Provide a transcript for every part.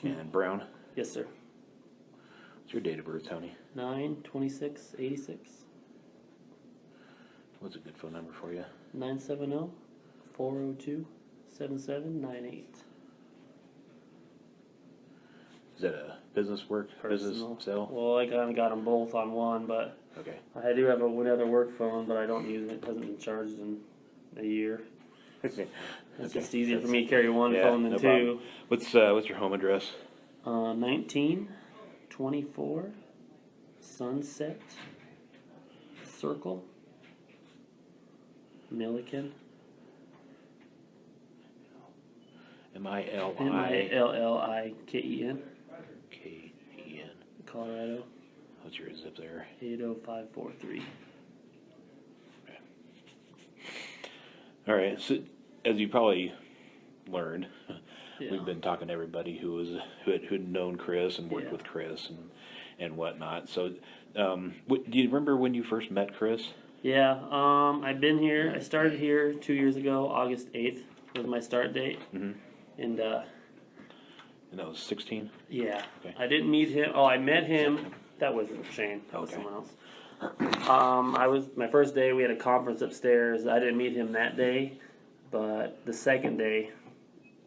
And Brown. Yes, sir. What's your date of birth, Tony? 9/26/86. What's a good phone number for you? 970-402-7798. Is that a business work? Personal. Business cell? Well, I kind of got them both on one, but Okay. I do have another work phone, but I don't use it. It hasn't been charged in a year. It's just easier for me to carry one phone than two. Problem. What's your home address? 1924 Sunset Circle, Milliken. Milliken, K-E-N. Colorado. What's your zip there? 80543. Okay. All right. So, as you probably learned, we've been talking to everybody who had known Chris and worked with Chris and whatnot. So, do you remember when you first met Chris? Yeah. I've been here. I started here 2 years ago. August 8th was my start date. Mm-hmm. And that was 16? Yeah. Okay. I didn't meet him. Oh, I met him. That wasn't Shane. That was someone else. My first day, we had a conference upstairs. I didn't meet him that day, but the second day,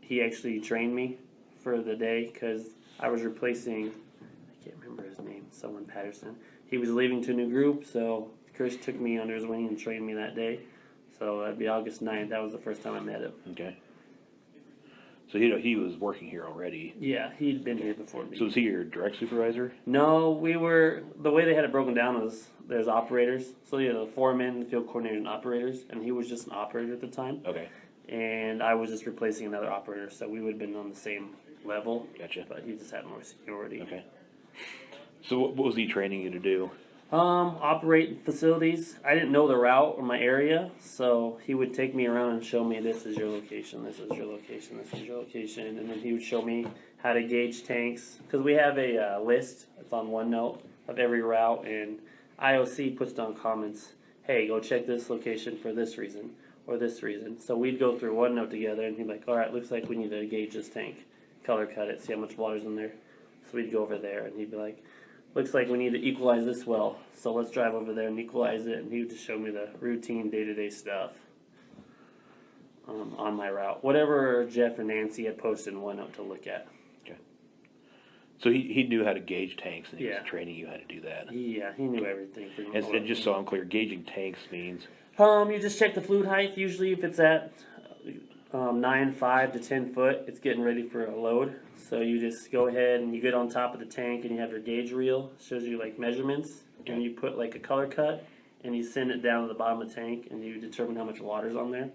he actually trained me for the day because I was replacing, I can't remember his name, someone Patterson. He was leaving to a new group, so Chris took me under his wing and trained me that day. So that'd be August 9th. That was the first time I met him. Okay. So he was working here already. Yeah, he'd been here before me. So was he your direct supervisor? No, the way they had it broken down was there's operators. So you had the foreman, field coordinator, and operators, and he was just an operator at the time. Okay. And I was just replacing another operator, so we would have been on the same level. Gotcha. But he just had more seniority. Okay. So what was he training you to do? Operate facilities. I didn't know the route or my area, so he would take me around and show me this is your location, this is your location, this is your location, and then he would show me how to gauge tanks because we have a list. It's on OneNote of every route, and IOC puts down comments. Hey, go check this location for this reason or this reason. So we'd go through OneNote together, and he'd be like, all right, looks like we need to gauge this tank, color cut it, see how much water's in there. So we'd go over there, and he'd be like, looks like we need to equalize this well, so let's drive over there and equalize it. And he would just show me the routine day-to-day stuff on my route. Whatever Jeff or Nancy had posted in OneNote to look at. Okay. So he knew how to gauge tanks, and he was Yeah. training you how to do that. Yeah, he knew everything. And just so I'm clear, gauging tanks means? You just check the fluid height. Usually if it's at 5 to 10 foot, it's getting ready for a load. So you just go ahead and you get on top of the tank and you have your gauge reel. It shows you like measurements. And you put like a color cut and you send it down to the bottom of the tank and you determine how much water's on there.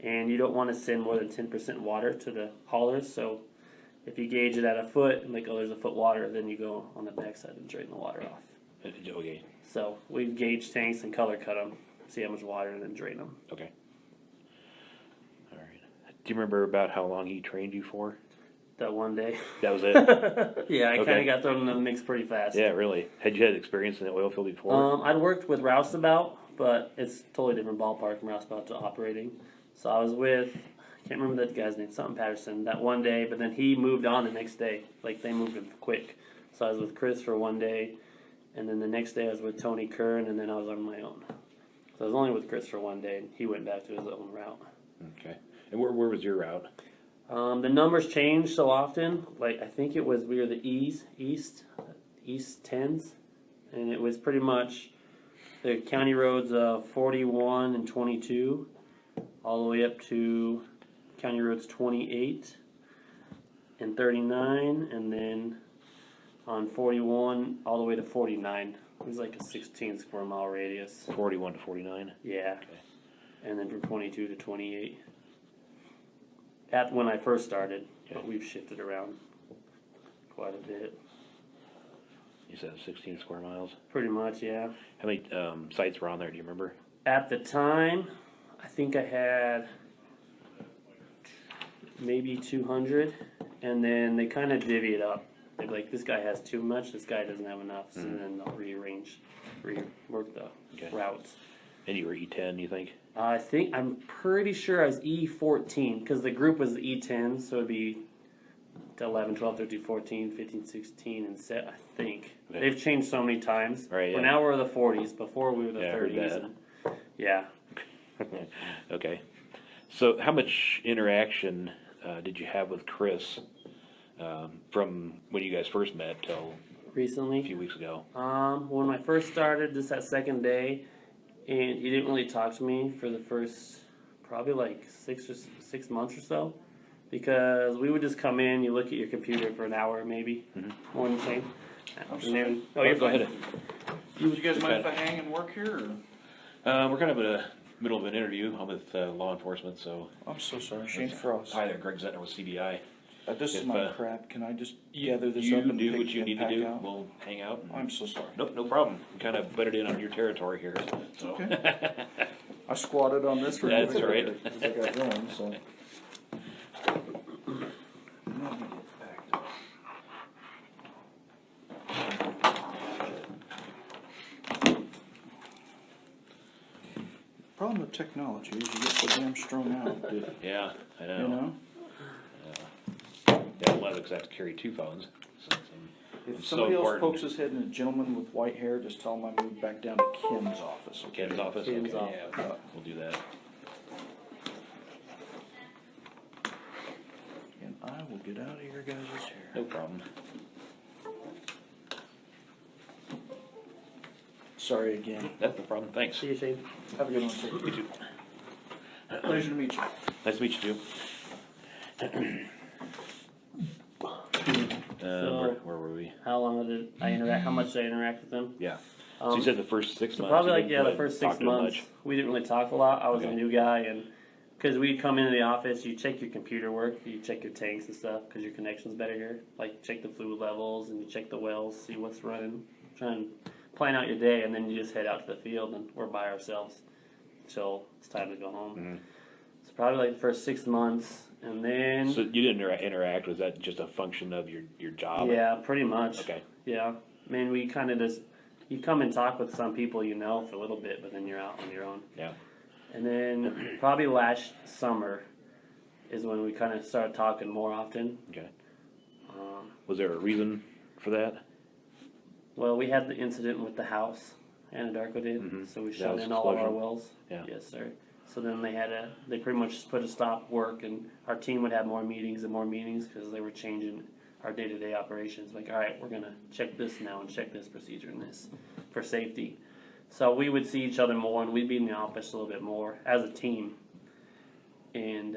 And you don't want to send more than 10% water to the haulers. So if you gauge it at a foot and like, oh, there's a foot water, then you go on the backside and drain the water off. Okay. So we gauge tanks and color cut them, see how much water, and then drain them. Okay. All right. Do you remember about how long he trained you for? That one day. That was it? Yeah, I kind of got thrown into the mix pretty fast. Yeah, really. Had you had experience in the oil field before? I'd worked with Roustabout, but it's totally different ballpark from Roustabout to operating. So I was with, I can't remember that guy's name, something Patterson, that one day, but then he moved on the next day. Like, they moved him quick. So I was with Chris for one day, and then the next day I was with Tony Kern, and then I was on my own. So I was only with Chris for one day, and he went back to his own route. Okay. And where was your route? The numbers change so often. Like, I think we were the East 10s, and it was pretty much the county roads 41 and 22, all the way up to county roads 28 and 39, and then on 41 all the way to 49. It was like a 16 square mile radius. 41 to 49? Yeah. Okay. And then from 22 to 28. When I first started, but we've shifted around quite a bit. You said 16 square miles? Pretty much, yeah. How many sites were on there, do you remember? At the time, I think I had maybe 200, and then they kind of divvy it up. They're like, this guy has too much, this guy doesn't have enough, so then they'll rework the routes. And you were E10, you think? I'm pretty sure I was E14, because the group was the E10, so it'd be to 11, 12, 13, 14, 15, 16, and set, I think. Okay. They've changed so many times. Right, Well, yeah. now we're the 40s. Before we were the Yeah, I heard 30s. that. And, yeah. Okay. So how much interaction did you have with Chris from when you guys first met till a Recently? few weeks ago? When I first started, just that second day, and he didn't really talk to me for the first probably like 6 months or so, because we would just come in, you look at your computer for an hour maybe, morning change, afternoon. Oh, you're Go fine. ahead. You guys mind if I hang and work here? We're kind of in the middle of an interview. I'm with law enforcement, so. I'm so sorry, Shane Frost. Hi there, Greg Zettner with CBI. This is If, my crap. Can I just gather this You up and do pick what you and need to pack do. out? We'll hang out. I'm so sorry. Nope, no problem. Kind of butted in on your territory here. So. Okay. I squatted on this for That's all right. I got going, so. Problem with technology is you get so damn strung out that, Yeah, I know. you know? Yeah, one of us have to carry two phones. So If it's so somebody else important. pokes his head in a gentleman with white hair, just tell him I moved back down to Ken's office. Okay? Ken's office? Ken's Okay, office. yeah, we'll do that. And I will get out of your guys' hair. No problem. Sorry again. That's no problem. Thanks. See you, Shane. Have a good one, sir. You too. Pleasure to meet you. Nice to meet you too. Where were we? How long did I interact? How much did I interact with them? Yeah. So you said the first 6 months. Probably you like, didn't yeah, the really first talk 6 to him months. much. We didn't really talk a lot. I was Okay. a new guy, and because we'd come into the office, you check your computer work, you check your tanks and stuff, because your connection's better here. Like, check the fluid levels, and you check the wells, see what's running, try and plan out your day, and then you just head out to the field, and we're by ourselves till it's time to go home. Mhm. So probably like the first 6 months, and then So you didn't interact. Was that just a function of your job? yeah, pretty much. Okay. Yeah, I mean, we kind of just you come and talk with some people you know for a little bit, but then you're out on your own. Yeah. And then probably last summer is when we kind of started talking more often. Okay. Um, Was there a reason for that? well, we had the incident with the house, Anadarko did, Mhm. so we That shut was in all of our explosion. wells. Yeah. Yes, sir. So then they pretty much just put a stop work, and our team would have more meetings and more meetings because they were changing our day-to-day operations. Like, all right, we're gonna check this now and check this procedure and this for safety. So we would see each other more, and we'd be in the office a little bit more as a team, and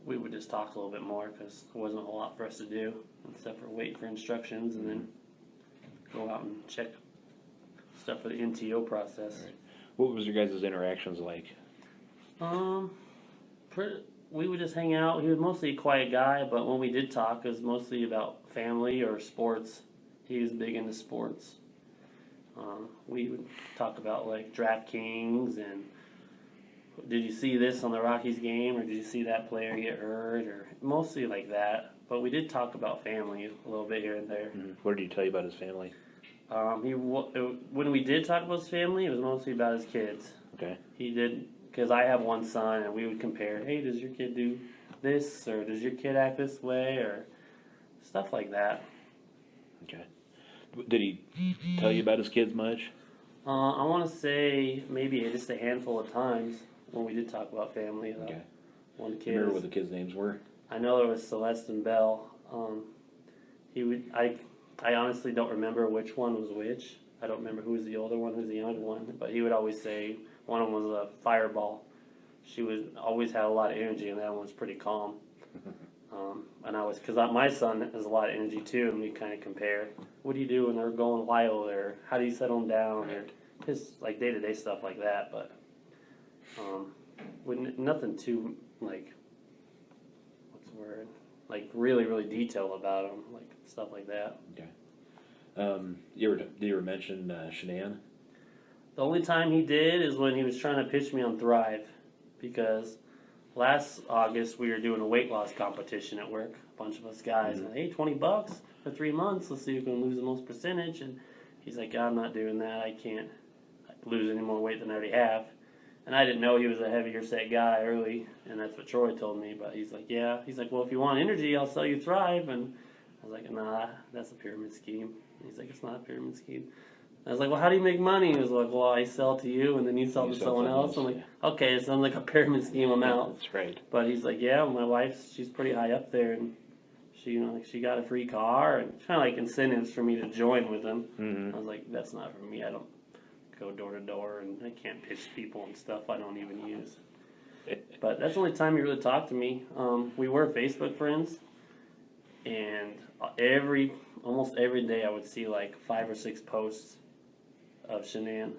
we would just talk a little bit more because there wasn't a whole lot for us to do except for wait for instructions and then go out and check stuff for the NTO process. Right. What was your guys' interactions like? We would just hang out. He was mostly a quiet guy, but when we did talk, it was mostly about family or sports. He was big into sports. We would talk about like DraftKings and did you see this on the Rockies game or did you see that player get hurt or mostly like that. But we did talk about family a little bit here and there. What did he tell you about his family? When we did talk about his family, it was mostly about his kids. Okay. He did, because I have one son, and we would compare, hey, does your kid do this, or does your kid act this way, or stuff like that. Okay. Did he tell you about his kids much? I want to say maybe just a handful of times when we did talk about family. Okay. One kid. Remember what the kids' names were? I know there was Celeste and Belle. I honestly don't remember which one was which. I don't remember who was the older one, who's the younger one. But he would always say one of them was a fireball. She always had a lot of energy, and that one was pretty calm. Because my son has a lot of energy too, and we kind of compare. What do you do when they're going wild, or how do you settle them down, or just like day-to-day stuff like that. But nothing too like what's the word? Like really, really detailed about them, like stuff like that. Okay. Did you ever mention Shanann? The only time he did is when he was trying to pitch me on Thrive, because last August we were doing a weight loss competition at work. A bunch of us guys, and hey, $20 for 3 months. Let's see who can lose the most percentage. And he's like, I'm not doing that. I can't lose any more weight than I already have. And I didn't know he was a heavier set guy early, and that's what Troy told me. But he's like, yeah. He's like, well, if you want energy, I'll sell you Thrive. And I was like, nah, that's a pyramid scheme. And he's like, it's not a pyramid scheme. I was like, well, how do you make money? He was like, well, I sell to you, and then you sell to someone else. I'm like, okay, it sounds like a pyramid scheme amount. That's right. But he's like, yeah, my wife, she's pretty high up there, and she, like, she got a free car, and kind of like incentives for me to join with them. Mm-hmm. I was like, that's not for me. I don't go door to door, and I can't pitch people and stuff I don't even use. But that's the only time he really talked to me. We were Facebook friends, and almost every day I would see like 5 or 6 posts of Shanann.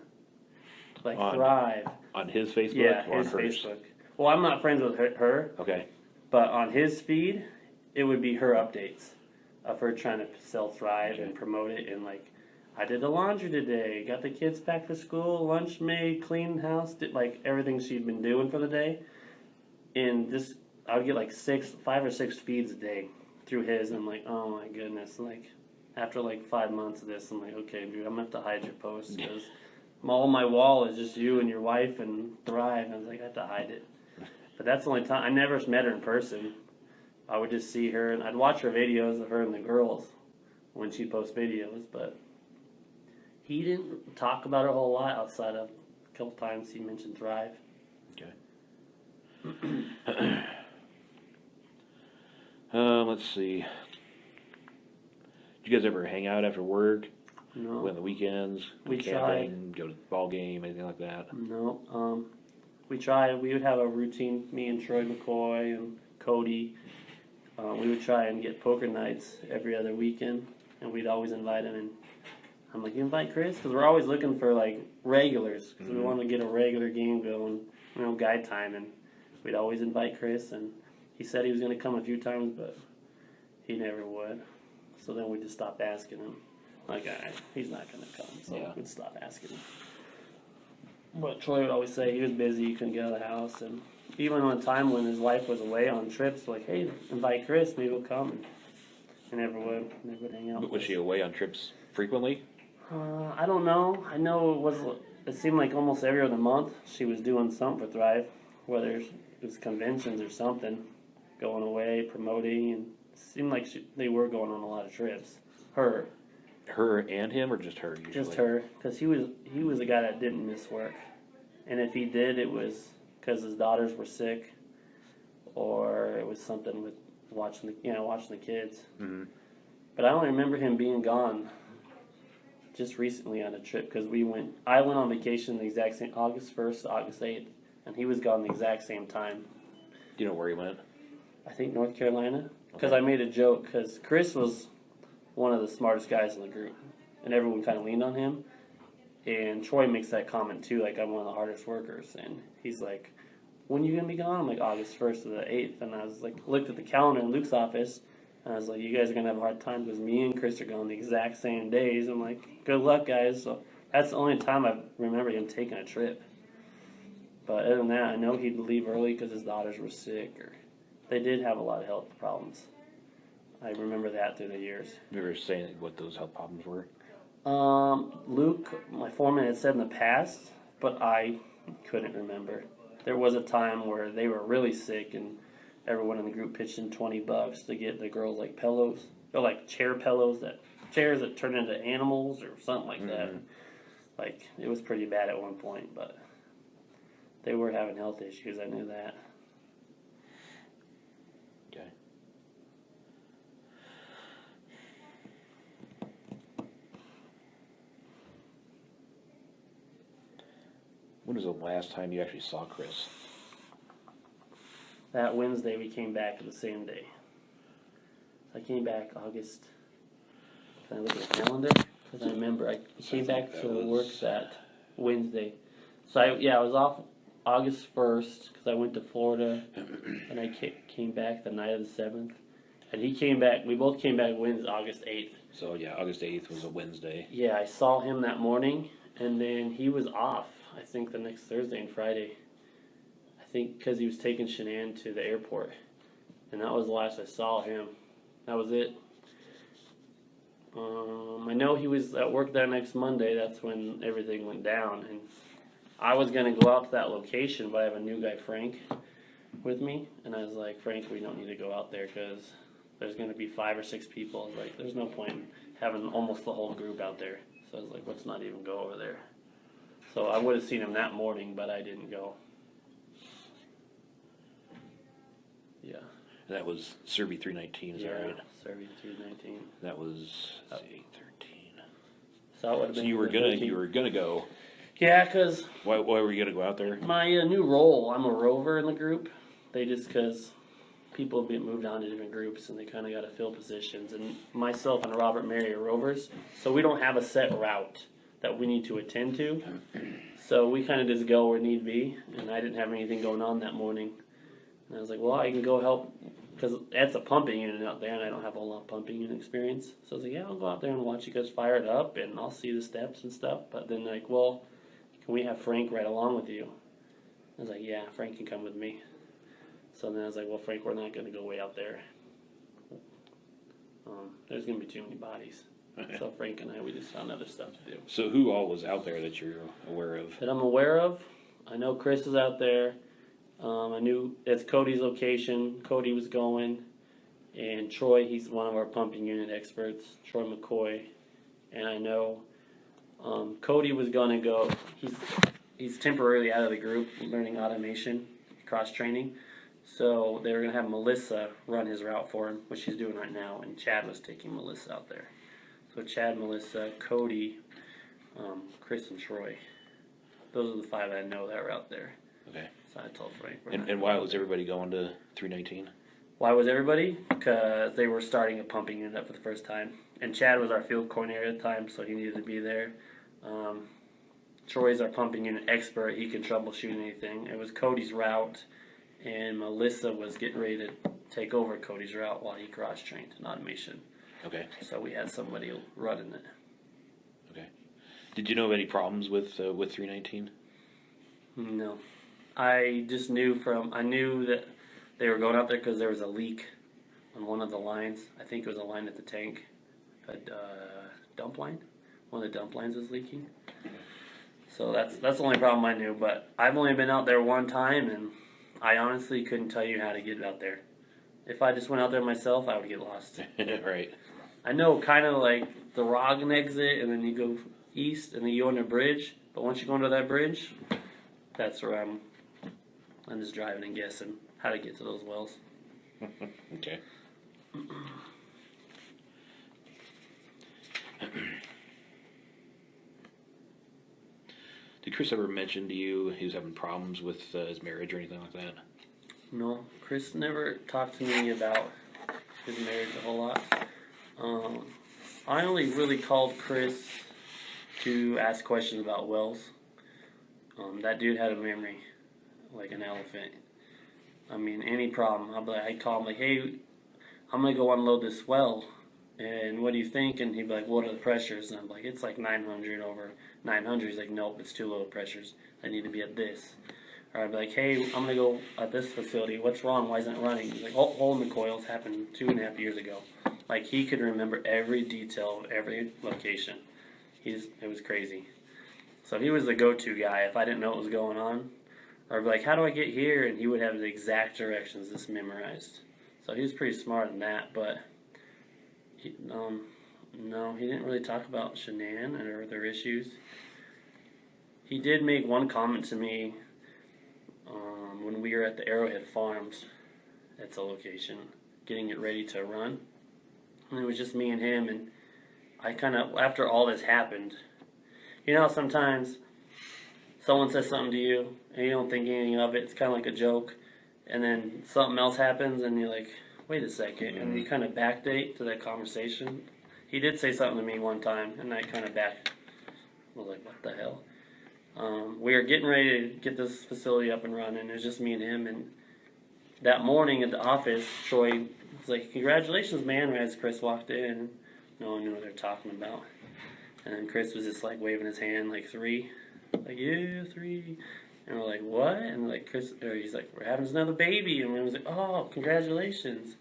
Like Thrive. On his Facebook? Yeah, or his on hers? Facebook. Well, I'm not friends with her, Okay. but on his feed, it would be her updates of her trying to sell Thrive and promote it. And like, I did the laundry today, got the kids back for school, lunch made, cleaned house, did like everything she'd been doing for the day. And this, I would get like 5 or 6 feeds a day through his. And I'm like, oh my goodness. Like, after like 5 months of this, I'm like, okay, dude, I'm gonna have to hide your posts because all my wall is just you and your wife and Thrive. And I was like, I have to hide it. But that's the only time. I never met her in person. I would just see her, and I'd watch her videos of her and the girls when she'd post videos. But he didn't talk about it a whole lot outside of a couple times he mentioned Thrive. Okay. Let's see. Did you guys ever hang out after work? No. Go on the weekends? We Go camping? Go to the ball game? Anything like that? No. We tried. We would have a routine. Me and Troy McCoy and Cody. We would try and get poker nights every other weekend, and we'd always invite him. And I'm like, you invite Chris? Because we're always looking for like regulars, because we want to get a regular game going, guide time. And we'd always invite Chris, and he said he was going to come a few times, but he never would. So then we just stopped asking him. Like, he's not going to come, so we'd stop asking him. But Troy would always say he was busy, he couldn't get out of the house, and even one time when his wife was away on trips, like, hey, invite Chris, maybe he'll come, and he never would hang out. But was she away on trips frequently? I don't know. I know it seemed like almost every other month she was doing something for Thrive, whether it was conventions or something, going away, promoting, and it seemed like they were going on a lot of trips. Her and him, or just her usually? Just her, because he was a guy that didn't miss work, and if he did, it was because his daughters were sick, or it was something with watching the kids. Mm-hmm. But I only remember him being gone just recently on a trip because I went on vacation the exact same August 1st to August 8th, and he was gone the exact same time. Do you know where he went? I think North Carolina, because I made a joke because Chris was one of the smartest guys in the group, and everyone kind of leaned on him. And Troy makes that comment too, like, I'm one of the hardest workers, and he's like, when are you gonna be gone? I'm like, August 1st to the 8th, and I was like, looked at the calendar in Luke's office, and I was like, you guys are gonna have a hard time because me and Chris are gone the exact same days. I'm like, good luck, guys. So that's the only time I remember him taking a trip. But other than that, I know he'd leave early because his daughters were sick, or they did have a lot of health problems. I remember that through the years. You were saying what those health problems were? Luke, my foreman, had said in the past, but I couldn't remember. There was a time where they were really sick, and everyone in the group pitched in $20 to get the girls like pillows, or like chairs that turn into animals or something like that. Like, it was pretty bad at one point, but they were having health issues. I knew that. Okay. When was the last time you actually saw Chris? That Wednesday we came back the same day. I came back August. Can I look at the calendar? Because I remember I came back to work that Wednesday. So I was off August 1st because I went to Florida, and I came back the night of the 7th. And he came back. We both came back Wednesday, August 8th. So yeah, August 8th was a Wednesday. Yeah, I saw him that morning, and then he was off. I think the next Thursday and Friday. I think because he was taking Shanann to the airport, and that was the last I saw him. That was it. I know he was at work that next Monday. That's when everything went down, and I was gonna go out to that location, but I have a new guy, Frank, with me, and I was like, Frank, we don't need to go out there because there's gonna be 5 or 6 people. I was like, there's no point in having almost the whole group out there. So I was like, let's not even go over there. So I would have seen him that morning, but I didn't go. Yeah. That was Serby 319, is that right? Serby 319. That was 813. So that would have been. So you were gonna go. Yeah, cause Why were you gonna go out there? my new role, I'm a rover in the group. They just cause people have been moved on to different groups and they kind of got to fill positions. And myself and Robert Mary are rovers, so we don't have a set route that we need to attend to. So we kind of just go where need be. And I didn't have anything going on that morning. And I was like, well, I can go help because that's a pumping unit out there, and I don't have a lot of pumping unit experience. So I was like, yeah, I'll go out there and watch you guys fire it up, and I'll see the steps and stuff. But then like, well, can we have Frank ride along with you? I was like, yeah, Frank can come with me. So then I was like, well, Frank, we're not going to go way out there. There's going to be too many bodies. So Frank and I, we just found other stuff to do. So who all was out there that you're aware of? That I'm aware of? I know Chris is out there. I knew it's Cody's location. Cody was going. And Troy, he's one of our pumping unit experts. Troy McCoy. And I know Cody was going to go. He's temporarily out of the group, learning automation, cross-training. So they were going to have Melissa run his route for him, which she's doing right now. And Chad was taking Melissa out there. So Chad, Melissa, Cody, Chris, and Troy. Those are the 5 I know that were out there. Okay. So I told Frank. And why was everybody going to 319? Why was everybody? Because they were starting a pumping unit up for the first time. And Chad was our field coordinator at the time, so he needed to be there. Troy's our pumping unit expert. He can troubleshoot anything. It was Cody's route, and Melissa was getting ready to take over Cody's route while he cross-trained in automation. Okay. So we had somebody running it. Okay. Did you know of any problems with 319? No. I just knew I knew that they were going out there because there was a leak on one of the lines. I think it was a line at the tank. A dump line. One of the dump lines was leaking. So that's the only problem I knew. But I've only been out there one time, and I honestly couldn't tell you how to get out there. If I just went out there myself, I would get lost. Right. I know kind of like the Roggen exit, and then you go east, and then you go on a bridge. But once you go under that bridge, that's where I'm just driving and guessing how to get to those wells. Okay. Did Chris ever mention to you he was having problems with his marriage or anything like that? No, Chris never talked to me about his marriage a whole lot. I only really called Chris to ask questions about wells. That dude had a memory like an elephant. I mean, any problem, I'd call him like, hey, I'm gonna go unload this well, and what do you think? And he'd be like, what are the pressures? And I'm like, it's like 900 over 900. He's like, nope, it's too low pressures. I need to be at this. Or I'd be like, hey, I'm gonna go at this facility. What's wrong? Why isn't it running? He's like, hole in the coils happened 2.5 years ago. Like, he could remember every detail of every location. It was crazy. So he was the go-to guy if I didn't know what was going on. Or I'd be like, how do I get here? And he would have the exact directions just memorized. So he was pretty smart in that, but no, he didn't really talk about Shanann or their issues. He did make one comment to me when we were at the Arrowhead Farms. That's a location, getting it ready to run. And it was just me and him, and I kind of, after all this happened, you know, sometimes someone says something to you, and you don't think anything of it, it's kind of like a joke, and then something else happens, and you're like, wait a second, and you kind of backdate to that conversation. He did say something to me one time, and I kind of I was like, what the hell? We were getting ready to get this facility up and running. It was just me and him, and that morning at the office, Troy was like, congratulations, man, as Chris walked in, and no one knew what they were talking about. And then Chris was just like waving his hand like 3. Like, yeah, 3. And we're like, what? And like he's like, we're having another baby. And we was like, oh, congratulations.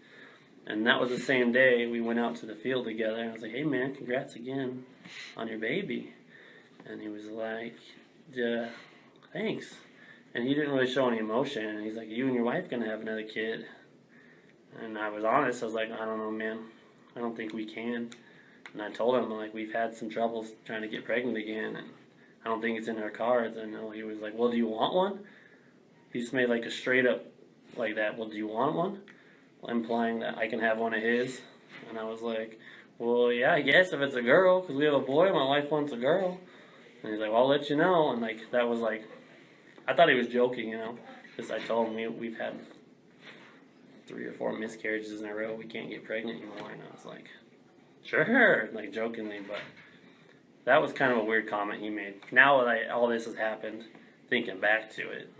And that was the same day we went out to the field together. And I was like, hey man, congrats again on your baby. And he was like, yeah, thanks. And he didn't really show any emotion. And he's like, you and your wife gonna have another kid. And I was honest. I was like, I don't know, man. I don't think we can. And I told him, like, we've had some troubles trying to get pregnant again, and I don't think it's in our cards. And he was like, well, do you want one? He just made like a straight up like that, well, do you want one? Implying that I can have one of his. And I was like, well, yeah, I guess if it's a girl, because we have a boy, my wife wants a girl. And he's like, well, I'll let you know. And like, that was like, I thought he was joking, you know, because I told him we've had 3 or 4 miscarriages in a row. We can't get pregnant anymore. And I was like, sure, like jokingly, but that was kind of a weird comment he made. Now that all this has happened, thinking back to it,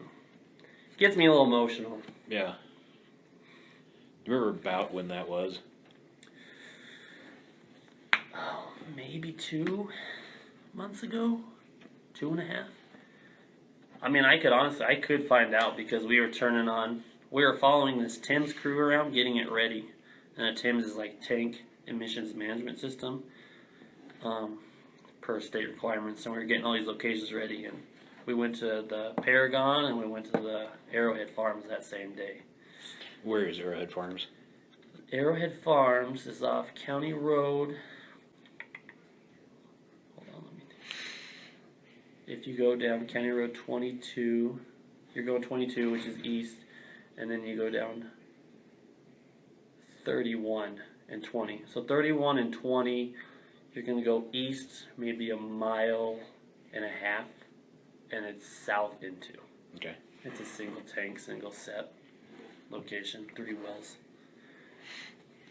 gets me a little emotional. Yeah. Do you remember about when that was? Oh, maybe 2 months ago, 2.5. I mean, I could find out because we were following this Thames crew around, getting it ready. And a Thames is like tank emissions management system, per state requirements. And we were getting all these locations ready. And we went to the Paragon and we went to the Arrowhead Farms that same day. Where is Arrowhead Farms? Arrowhead Farms is off County Road. Hold on, let me. If you go down County Road 22, you're going 22, which is east, and then you go down 31 and 20. So 31 and 20, you're going to go east maybe 1.5 miles, and it's south into. Okay. It's a single tank, single set location, 3 wells.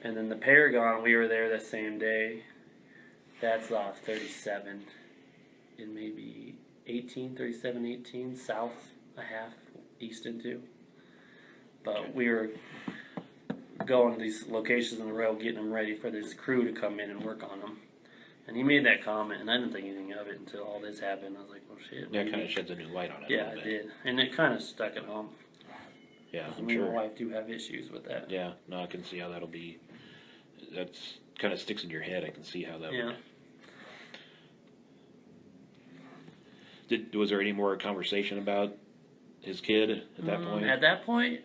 And then the Paragon, we were there that same day. That's off 37 in maybe 37, 18, south a half, east into. But we were going to these locations in a row, getting them ready for this crew to come in and work on them. And he made that comment, and I didn't think anything of it until all this happened. I was like, well, shit. Yeah, it kind of sheds a new light on it. Yeah, it did. And it kind of stuck at home. Yeah, I'm Me and sure. my wife do have issues with that. Yeah, no, I can see how that'll be. That's kind of sticks in your head. I can see how that Yeah. would. Was there any more conversation about his kid at that point? At that point,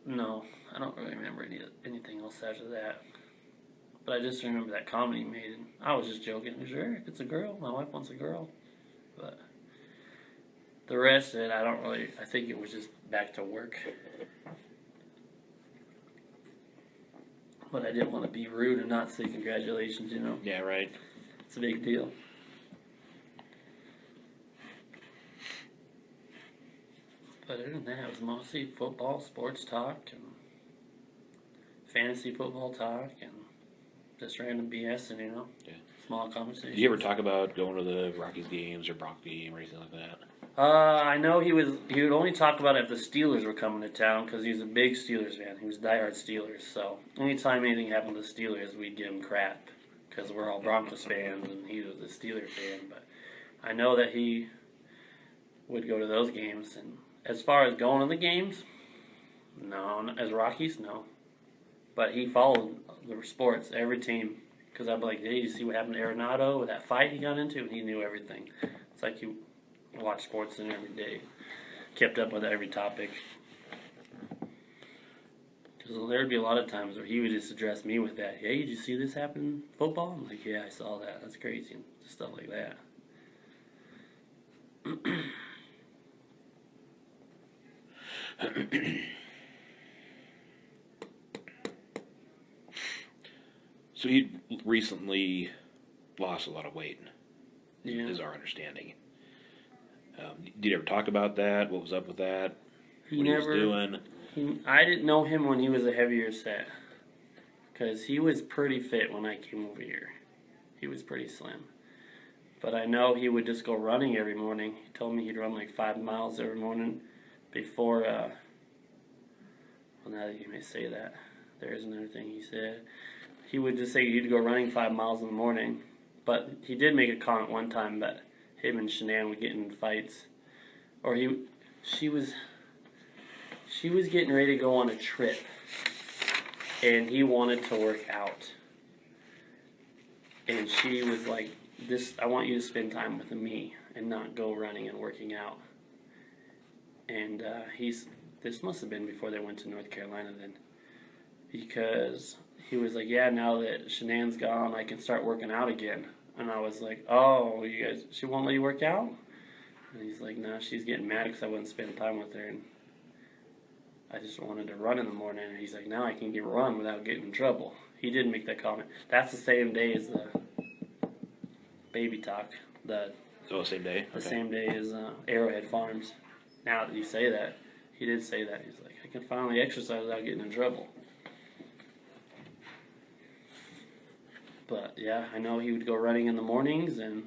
no. I don't really remember anything else after that. But I just remember that comment he made, and I was just joking. Sure, if it's a girl, my wife wants a girl. But the rest of it, I think it was just back to work. But I didn't want to be rude and not say congratulations, you know. Yeah, right. It's a big deal. But other than that, it was mostly football, sports talk, and fantasy football talk, and just random BS, and small conversations. Did you ever talk about going to the Rockies games or Brock game or anything like that? I know he would only talk about it if the Steelers were coming to town because he's a big Steelers fan. He was diehard Steelers, so anytime anything happened to the Steelers, we'd give him crap because we're all Broncos fans and he was a Steelers fan. But I know that he would go to those games. And as far as going to the games, no. As Rockies, no. But he followed the sports, every team. Because I'd be like, hey, you see what happened to Arenado with that fight he got into? And he knew everything. It's like you watch sports center every day. Kept up with every topic. Because there'd be a lot of times where he would just address me with that. Hey, did you see this happen in football? I'm like, yeah, I saw that. That's crazy. And stuff like that. So he recently lost a lot of weight, Yeah. is our understanding. Did you ever talk about that? What was up with that? What he was doing? I didn't know him when he was a heavier set. Because he was pretty fit when I came over here. He was pretty slim. But I know he would just go running every morning. He told me he'd run like 5 miles every morning before, well, now that you may say that, there's another thing he said. He would just say he'd go running 5 miles in the morning. But he did make a comment one time that him and Shanann would get in fights. Or she was getting ready to go on a trip. And he wanted to work out. And she was like, I want you to spend time with me and not go running and working out. And this must have been before they went to North Carolina then. Because he was like, yeah, now that Shanann's gone, I can start working out again. And I was like, oh, she won't let you work out? And he's like, no, she's getting mad because I wouldn't spend time with her. And I just wanted to run in the morning. And he's like, now I can run without getting in trouble. He did make that comment. That's the same day as the baby talk. Same day? The same day as Arrowhead Farms. Now that you say that, he did say that. He's like, I can finally exercise without getting in trouble. But yeah, I know he would go running in the mornings and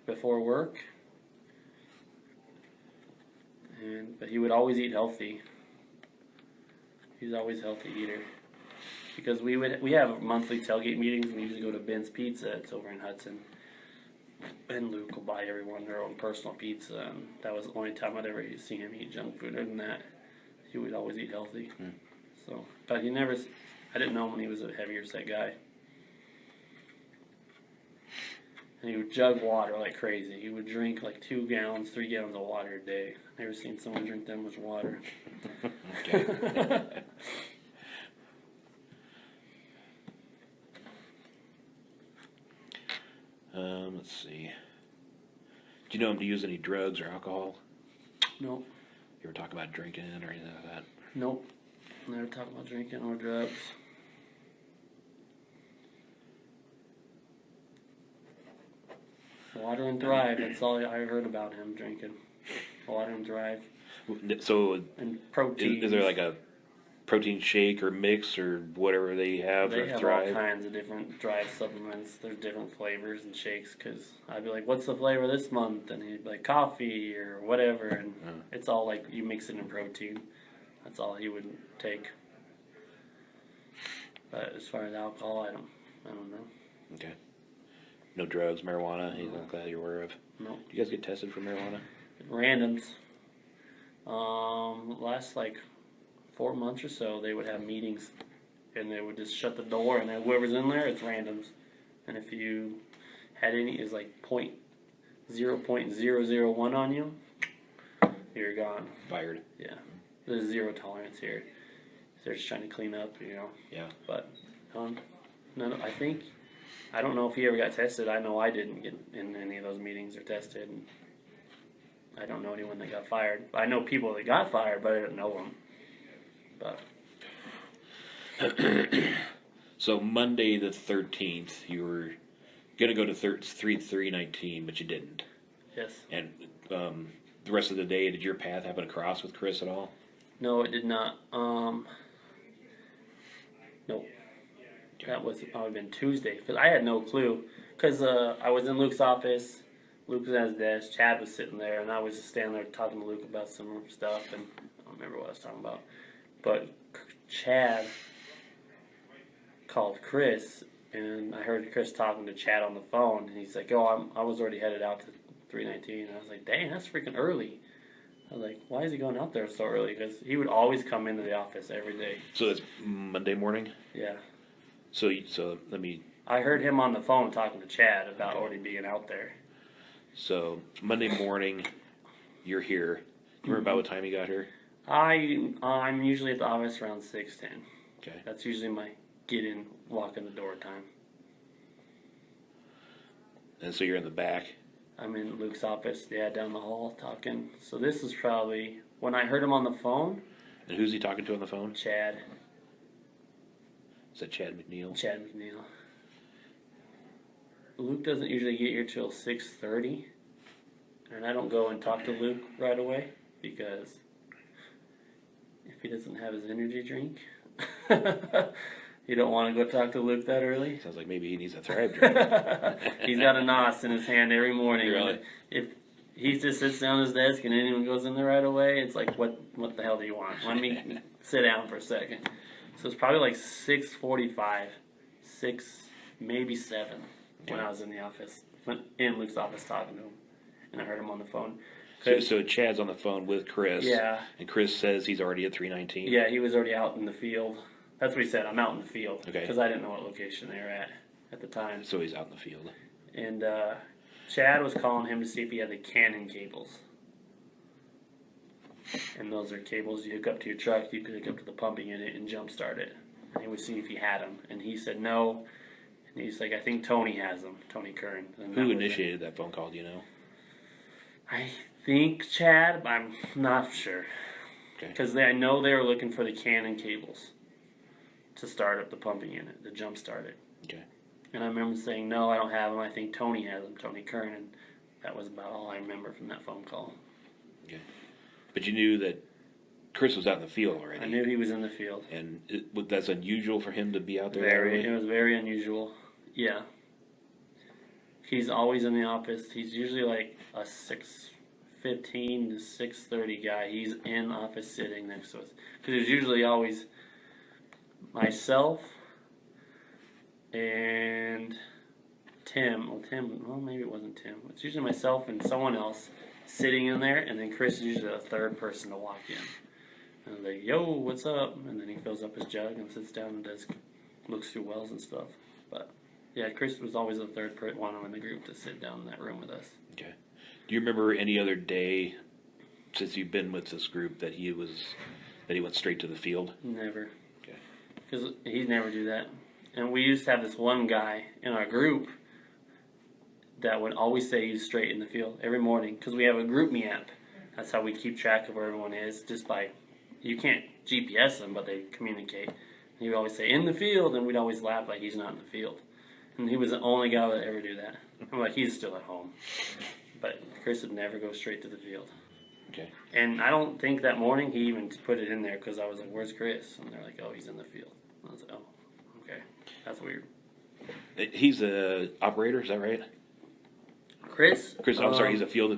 before work. But he would always eat healthy. He's always a healthy eater. Because we have monthly tailgate meetings. We usually go to Ben's Pizza. It's over in Hudson. And Luke will buy everyone their own personal pizza. And that was the only time I'd ever see him eat junk food. Other than that, he would always eat healthy. So, but I didn't know him when he was a heavier set guy. And he would jug water like crazy. He would drink like 2 gallons, 3 gallons of water a day. Never seen someone drink that much water. Okay. Let's see. Do you know him to use any drugs or alcohol? Nope. You ever talk about drinking or anything like that? Nope. Never talk about drinking or drugs. Water and Thrive. That's all I heard about him drinking. Water and Thrive. So, And protein. is there like a protein shake or mix or whatever they have? They or have Thrive? all kinds of different Thrive supplements. There's different flavors and shakes. Because I'd be like, "What's the flavor this month?" And he'd be like, "Coffee" or whatever. And it's all like you mix it in protein. That's all he would take. But as far as alcohol, I don't know. Okay. No drugs, marijuana, anything like that you're aware of? No. Do you guys get tested for marijuana? Randoms. Last like 4 months or so, they would have meetings, and they would just shut the door, and then whoever's in there, it's randoms. And if you had any, is like 0.001 on you, you're gone. Fired. Yeah. There's zero tolerance here. They're just trying to clean up, Yeah. But I don't know if he ever got tested. I know I didn't get in any of those meetings or tested. And I don't know anyone that got fired. I know people that got fired, but I didn't know them. But So Monday the 13th, you were gonna go to 319, but you didn't. yes. And the rest of the day, did your path happen to cross with Chris at all? No, it did not. Nope. That was probably been Tuesday, because I had no clue. Because I was in Luke's office, Luke was at his desk, Chad was sitting there, and I was just standing there talking to Luke about some stuff, and I don't remember what I was talking about. But Chad called Chris, and I heard Chris talking to Chad on the phone, and he's like, "Oh, I was already headed out to 319," and I was like, "Dang, that's freaking early." I was like, "Why is he going out there so early?" Because he would always come into the office every day. So that's Monday morning? Yeah. So let me... I heard him on the phone talking to Chad about already being out there. So Monday morning, you're here. Do you remember about what time you got here? I'm usually at the office around 6:10. Okay. That's usually my get in, walk in the door time. And so you're in the back? I'm in Luke's office, down the hall talking. So this is probably when I heard him on the phone. And who's he talking to on the phone? Chad. Is that Chad McNeil? Chad McNeil. Luke doesn't usually get here till 6:30, and I don't go and talk to Luke right away because if he doesn't have his energy drink, you don't want to go talk to Luke that early. Sounds like maybe he needs a Thrive drink. He's got a NOS in his hand every morning. Really? If he just sits down at his desk and anyone goes in there right away, it's like, what the hell do you want? Let me sit down for a second. So it's probably like 6:45, 6, maybe 7 when I was in the office, in Luke's office talking to him, and I heard him on the phone. So Chad's on the phone with Chris. Yeah. And Chris says he's already at 319. Yeah, he was already out in the field. That's what he said. I'm out in the field. Okay. Because I didn't know what location they were at the time. So he's out in the field. And Chad was calling him to see if he had the Canon cables. And those are cables you hook up to your truck, you can hook up to the pumping unit and jump start it. And he would see if he had them. And he said no. And he's like, I think Tony has them, Tony Kern. And Who initiated that phone call, do you know? I think Chad, but I'm not sure. Okay. Because I know they were looking for the Canon cables to start up the pumping unit, to jump start it. Okay. And I remember saying, no, I don't have them. I think Tony has them, Tony Kern. And that was about all I remember from that phone call. Okay. But you knew that Chris was out in the field already. I knew he was in the field. And that's unusual for him to be out there? It was very unusual. Yeah. He's always in the office. He's usually like a 6:15 to 6:30 guy. He's in the office sitting next to us. Because there's usually always myself and Tim. Well, maybe it wasn't Tim. It's usually myself and someone else sitting in there, and then Chris is usually the third person to walk in. And I'm like, yo, what's up? And then he fills up his jug and sits down and looks through wells and stuff. But yeah, Chris was always the third one in the group to sit down in that room with us. Okay. Do you remember any other day since you've been with this group that he went straight to the field? Never. Okay. Because he'd never do that. And we used to have this one guy in our group that would always say he's straight in the field every morning, because we have a group me app. That's how we keep track of where everyone is, just by, you can't GPS them, but they communicate. And he would always say, in the field, and we'd always laugh like he's not in the field. And he was the only guy that would ever do that. I'm like, he's still at home. But Chris would never go straight to the field. Okay. And I don't think that morning he even put it in there, because I was like, where's Chris? And they're like, oh, he's in the field. I was like, oh, okay. That's weird. He's a operator, is that right? Chris, I'm sorry, he's a field.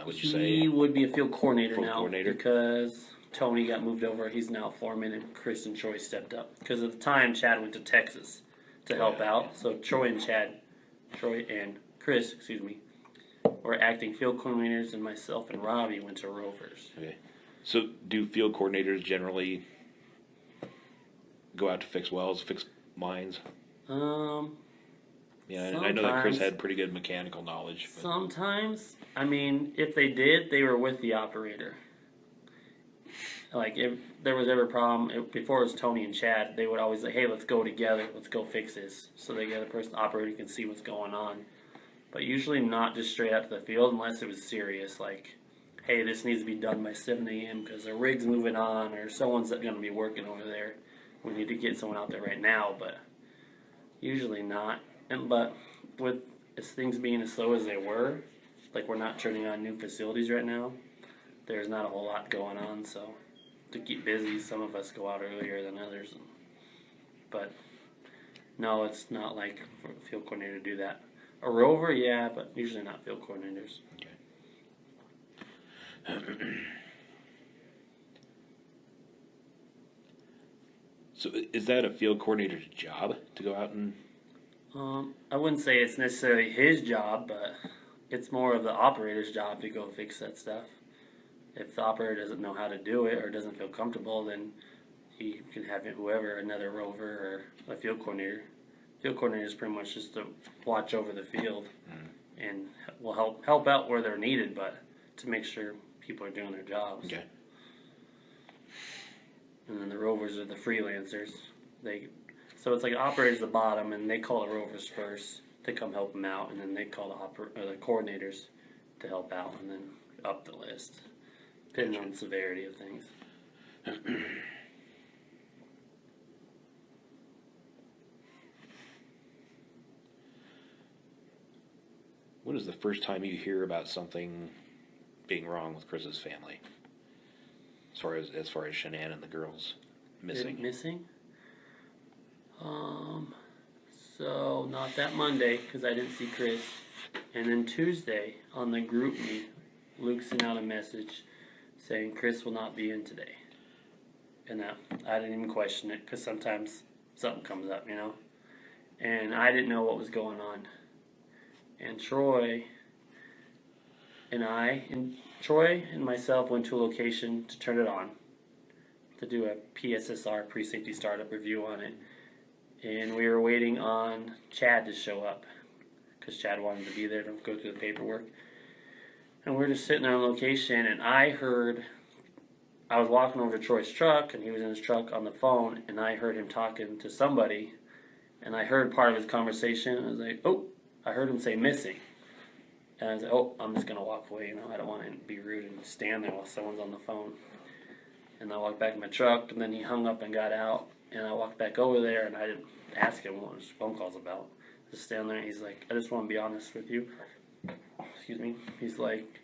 Would you say? He would be a field coordinator Field now coordinator. because Tony got moved over. He's now foreman, and Chris and Troy stepped up. Because at the time, Chad went to Texas to help out. So Troy and Chris, were acting field coordinators, and myself and Robbie went to Rovers. Okay. So do field coordinators generally go out to fix wells, fix mines? Yeah, I know that Chris had pretty good mechanical knowledge. But. Sometimes, I mean, if they did, they were with the operator. Like, if there was ever a problem, before it was Tony and Chad, they would always say, hey, let's go together, let's go fix this. So the other person, the operator, can see what's going on. But usually not just straight out to the field unless it was serious, like, hey, this needs to be done by 7 a.m. because the rig's moving on, or someone's going to be working over there. We need to get someone out there right now, but usually not. But with things being as slow as they were, like we're not turning on new facilities right now, there's not a whole lot going on. So to keep busy, some of us go out earlier than others. But no, it's not like for a field coordinator to do that. A rover, yeah, but usually not field coordinators. Okay. So is that a field coordinator's job to go out and... I wouldn't say it's necessarily his job, but it's more of the operator's job to go fix that stuff. If the operator doesn't know how to do it or doesn't feel comfortable, then he can have whoever, another rover or a field coordinator. Field coordinator is pretty much just to watch over the field and will help out where they're needed, but to make sure people are doing their jobs. Okay. And then the rovers are the freelancers. So it's like operators at the bottom, and they call the rovers first to come help them out, and then they call the coordinators to help out, and then up the list, depending on the severity of things. When is the first time you hear about something being wrong with Chris's family? As far as Shanann and the girls missing. Missing? So not that Monday, because I didn't see Chris. And then Tuesday, on the group meet, Luke sent out a message saying Chris will not be in today. And I didn't even question it, because sometimes something comes up, you know. And I didn't know what was going on. And Troy and myself went to a location to turn it on, to do a PSSR, pre-safety startup review on it. And we were waiting on Chad to show up, because Chad wanted to be there to go through the paperwork. And we were just sitting there on location, and I was walking over to Troy's truck, and he was in his truck on the phone, and I heard him talking to somebody, and I heard part of his conversation, and I was like, oh, I heard him say missing. And I was like, oh, I'm just going to walk away, I don't want to be rude and stand there while someone's on the phone. And I walked back in my truck, and then he hung up and got out, and I walked back over there, and I didn't ask him what his phone call's about. Just stand there, and he's like, I just want to be honest with you. Excuse me. He's like,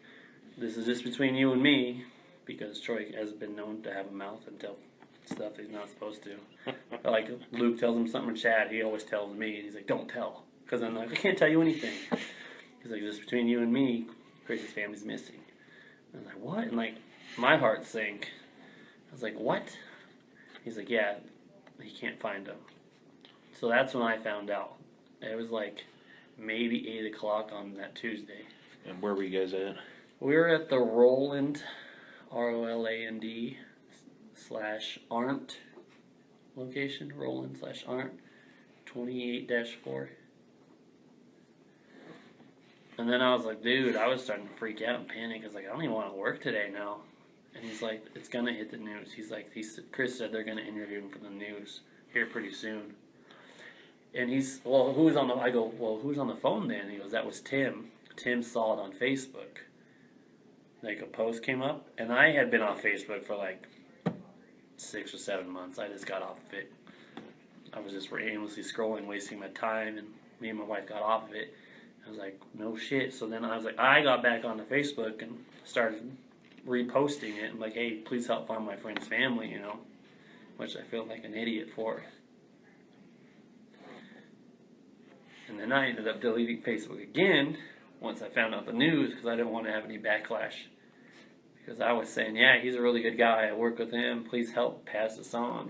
this is just between you and me, because Troy has been known to have a mouth and tell stuff he's not supposed to. Like Luke tells him something to Chad, he always tells me, and he's like, don't tell. Because I'm like, I can't tell you anything. He's like, just between you and me, Chris's family's missing. And I was like, what? And like, my heart sank. I was like, what? He's like, yeah, he can't find him. So that's when I found out. It was like maybe 8 o'clock on that Tuesday. And where were you guys at? We were at the Roland, ROLAND /Arndt location, Roland /Arndt, 28-4. And then I was like, dude, I was starting to freak out and panic. I was like, I don't even want to work today now. And he's like, it's going to hit the news. He's like, Chris said they're going to interview him for the news here pretty soon. And he's, well, who's on the, I go, well, who's on the phone then? And he goes, that was Tim. Tim saw it on Facebook. Like a post came up. And I had been on Facebook for like 6 or 7 months. I just got off of it. I was just aimlessly scrolling, wasting my time. And me and my wife got off of it. I was like, no shit. So then I was like, I got back onto Facebook and started reposting it. And like, hey, please help find my friend's family, which I feel like an idiot for. And then I ended up deleting Facebook again once I found out the news because I didn't want to have any backlash. Because I was saying, yeah, he's a really good guy. I work with him. Please help pass this on,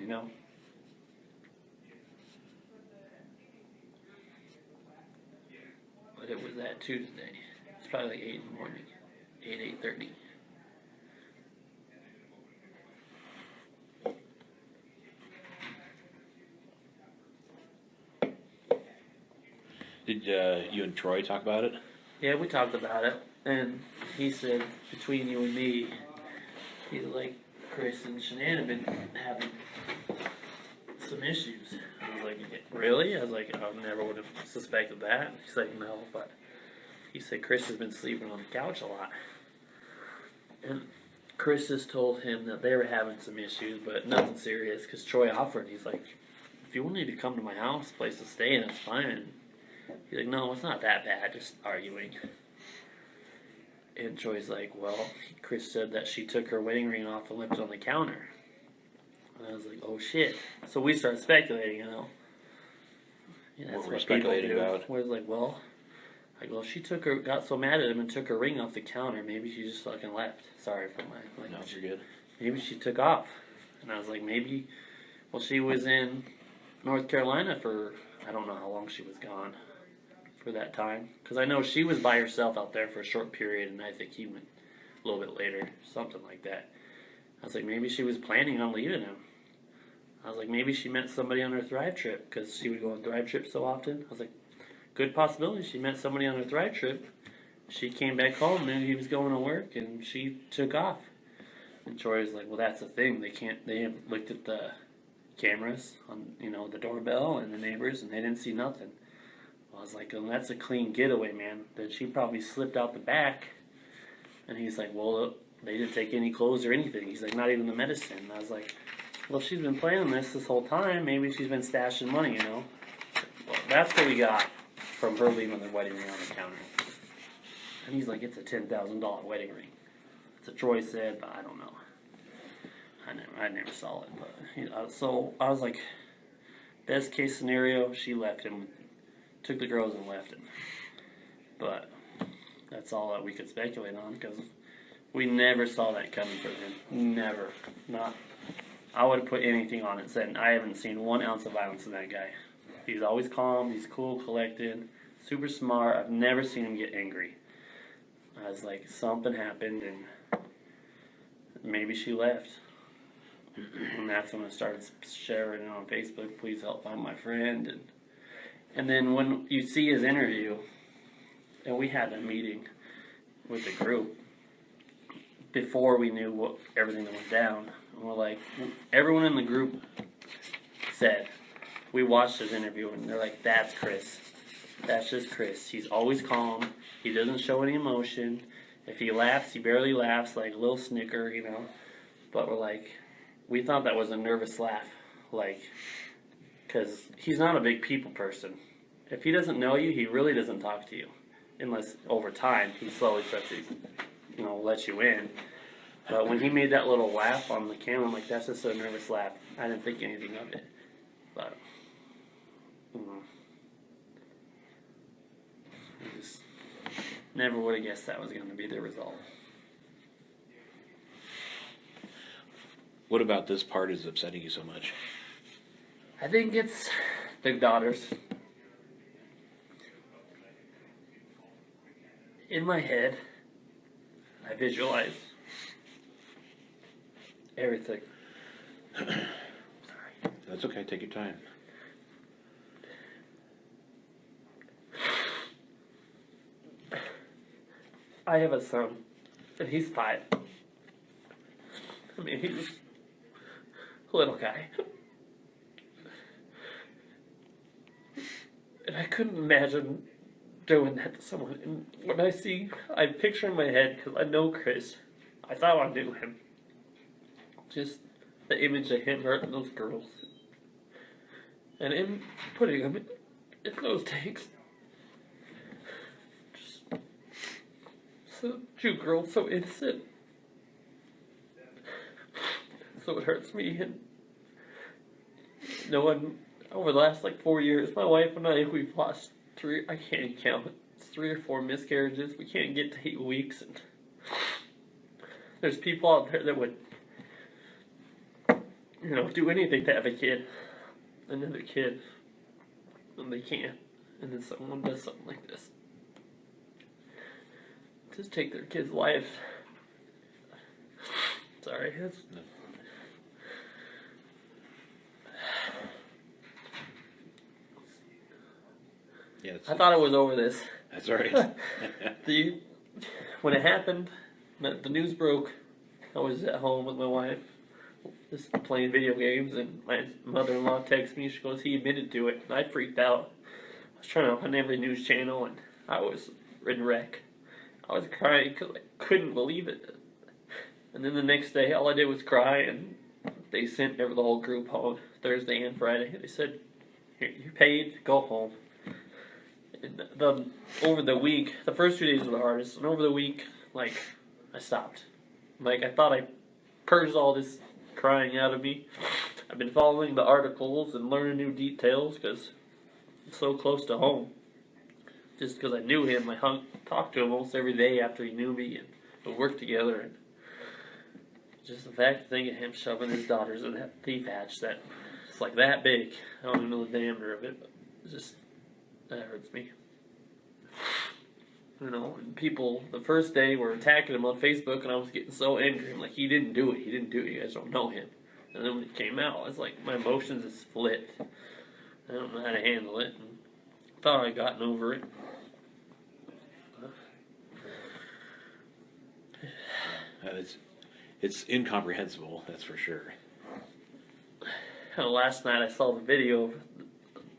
But it was that Tuesday. It's probably like 8 in the morning. 8:30. Did you and Troy talk about it? Yeah, we talked about it. And he said, between you and me, he's like, Chris and Shanann have been having some issues. I was like, really? I was like, I never would have suspected that. He's like, no, but he said Chris has been sleeping on the couch a lot. And Chris has told him that they were having some issues, but nothing serious, because Troy offered. He's like, if you want me to come to my house, place to stay, that's fine. He's like, no, it's not that bad, just arguing. And Troy's like, well, Chris said that she took her wedding ring off and left it on the counter. And I was like, oh shit. So we start speculating, Yeah, that's What we're what speculating people do. about. We're like, well, I go, she got so mad at him and took her ring off the counter. Maybe she just fucking left. Sorry for my No, language. you're good. Maybe she took off. And I was like, maybe, well, she was in North Carolina for, I don't know how long she was gone for that time. Because I know she was by herself out there for a short period, and I think he went a little bit later, something like that. I was like, maybe she was planning on leaving him. I was like, maybe she met somebody on her Thrive trip, because she would go on Thrive trips so often. I was like, good possibility she met somebody on her Thrive trip. She came back home, knew he was going to work, and she took off. And Troy was like, well, that's the thing. They have looked at the cameras on, the doorbell and the neighbors, and they didn't see nothing. I was like, well, that's a clean getaway, man. Then she probably slipped out the back. And he's like, well, they didn't take any clothes or anything. He's like, not even the medicine. And I was like, well, she's been planning this whole time. Maybe she's been stashing money, Well, that's what we got from her leaving the wedding ring on the counter. And he's like, it's a $10,000 wedding ring. That's what Troy said, but I don't know. I never saw it. But so I was like, best case scenario, she left him, took the girls and left him. But that's all that we could speculate on, because we never saw that coming for him. Never. Not. I would have put anything on it said, I haven't seen 1 ounce of violence in that guy. He's always calm, he's cool, collected, super smart. I've never seen him get angry. I was like, something happened and maybe she left. And that's when I started sharing it on Facebook, please help find my friend. And then when you see his interview, and we had a meeting with the group, before we knew what everything that went down. And we're like, everyone in the group said, we watched his interview, and they're like, that's Chris. That's just Chris. He's always calm. He doesn't show any emotion. If he laughs, he barely laughs, like a little snicker, you know. But we're like, we thought that was a nervous laugh, like, because he's not a big people person. If he doesn't know you, he really doesn't talk to you, unless over time he slowly starts to, you know, let you in. But when he made that little laugh on the camera, I'm like, that's just a nervous laugh. I didn't think anything of it, but I just never would have guessed that was going to be the result. What about this part is upsetting you so much? I think it's the daughters. In my head, I visualize everything. That's okay, take your time. I have a son, and he's 5. I mean, he's a little guy. And I couldn't imagine doing that to someone. And when I picture in my head, because I know Chris, I thought I knew him. Just the image of him hurting those girls. And him putting them in those tanks. Just so 2 girls, so innocent. So it hurts me. And no one, over the last 4 years, my wife and I, we've lost 3, I can't even count it. It's 3 or 4 miscarriages. We can't get to 8 weeks. And there's people out there that would, you know, do anything to have a kid, another kid, and they can't. And then someone does something like this. Just take their kid's life. Sorry, that's... Yeah, I thought I was over this. That's all right. When it happened, the news broke, I was at home with my wife, just playing video games, and my mother-in-law texted me. She goes, he admitted to it. And I freaked out. I was trying to find every news channel, and I was in wreck. I was crying because I couldn't believe it. And then the next day, all I did was cry, and they sent the whole group home Thursday and Friday. They said, you're paid, go home. And over the week, the first 2 days were the hardest, and over the week, I stopped. I thought I purged all this crying out of me. I've been following the articles and learning new details because I'm so close to home. Just because I knew him, I talked to him almost every day after he knew me, and we worked together. And just the fact of thinking of him shoving his daughters in that thief hatch that it's that big. I don't even know the diameter of it, but it's just, that hurts me. You know, and people, the first day, were attacking him on Facebook, and I was getting so angry. I'm like, he didn't do it. He didn't do it. You guys don't know him. And then when it came out, it's like my emotions just flipped. I don't know how to handle it. And I thought I'd gotten over it. It's incomprehensible, that's for sure. Last night I saw the video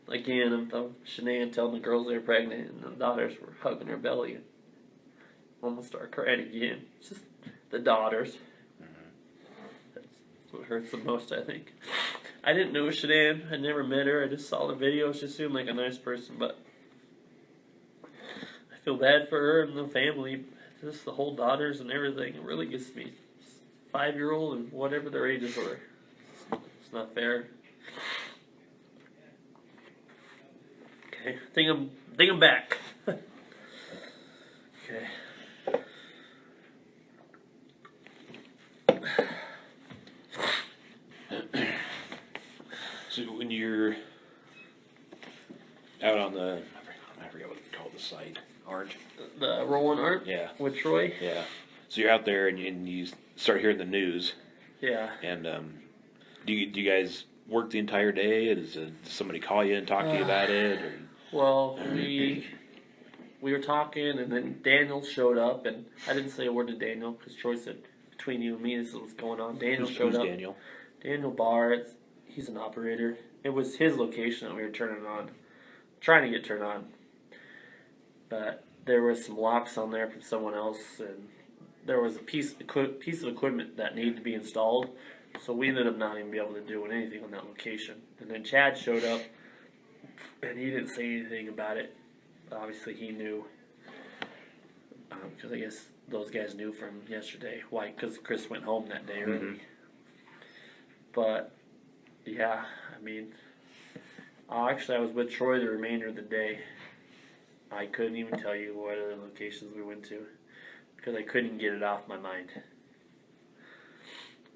again of Shanann telling the girls they were pregnant, and the daughters were hugging her belly, and almost started crying again. It's just the daughters. That's what hurts the most, I think. I didn't know Shanann. I never met her. I just saw the video. She seemed like a nice person, but I feel bad for her and the family. Just the whole daughters and everything. It really gets me. 5-year-old and whatever their ages were. It's not fair. Okay, I think I'm back. Okay. So when you're out on the, I forget what they call the site, Aren't? The rolling art? Yeah. With Troy? Yeah. So you're out there and you start hearing the news. Yeah. And do you guys work the entire day? Does somebody call you and talk to you about it? Or? Well, we were talking, and then Daniel showed up, and I didn't say a word to Daniel because Troy said, between you and me, this is what's going on. Daniel Who's showed up. Daniel? Daniel Barr, he's an operator. It was his location that we were trying to get turned on. But there was some locks on there from someone else, and there was a piece of equipment that needed to be installed. So we ended up not even be able to do anything on that location. And then Chad showed up, and he didn't say anything about it. Obviously, he knew, because I guess those guys knew from yesterday. Why? Because Chris went home that day early. Mm-hmm. But yeah, I mean, actually, I was with Troy the remainder of the day. I couldn't even tell you what other locations we went to because I couldn't get it off my mind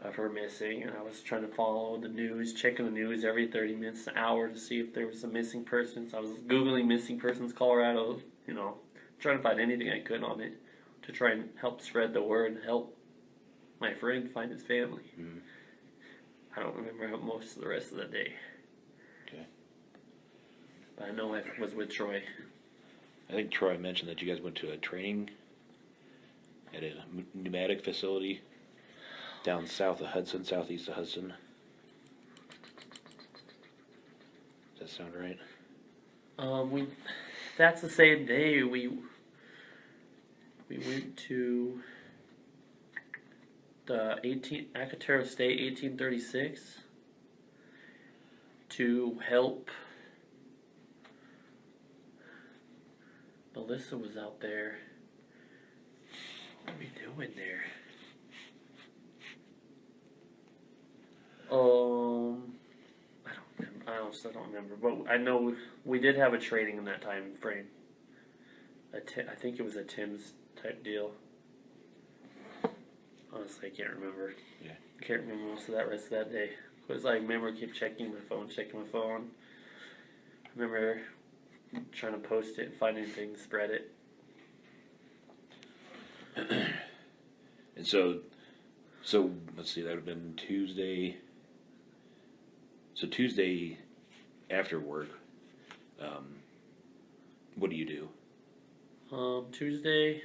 of her missing. And I was trying to follow the news, checking the news every 30 minutes, an hour to see if there was a missing person. So I was Googling missing persons Colorado, trying to find anything I could on it to try and help spread the word and help my friend find his family. Mm-hmm. I don't remember most of the rest of the day. Okay. But I know I was with Troy. I think Troy mentioned that you guys went to a training at a pneumatic facility down south of Hudson, southeast of Hudson. Does that sound right? That's the same day we went to the Acatero State 1836 to help. Melissa was out there. What are we doing there? I don't remember. I honestly don't remember. But I know we did have a training in that time frame. I think it was a Tim's type deal. Honestly, I can't remember. Yeah. I can't remember most of that rest of that day. Because I remember keep checking my phone. I remember trying to post it and find anything to spread it. And so let's see, that would have been Tuesday. So Tuesday after work, what do you do? Tuesday,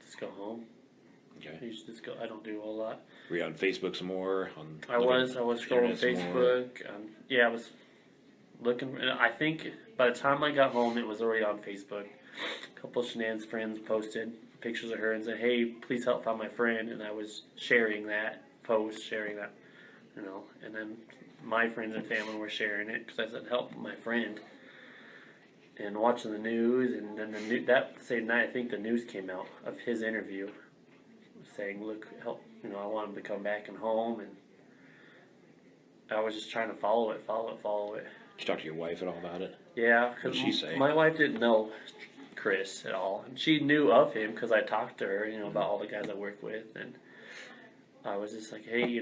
just go home. Okay. I usually just go. I don't do a whole lot. Were you on Facebook some more? I was scrolling internet some more? Facebook. I was looking. I think by the time I got home, it was already on Facebook. A couple of Shenan's friends posted pictures of her and said, "Hey, please help find my friend." And I was sharing that post, and then my friends and family were sharing it because I said, "Help my friend." And watching the news, and then that same night, I think the news came out of his interview, saying, "Look, help! I want him to come back and home." And I was just trying to follow it. Did you talk to your wife at all about it? Yeah, What'd she say? my wife didn't know Chris at all. And she knew of him because I talked to her, about all the guys I work with, and I was just like, "Hey,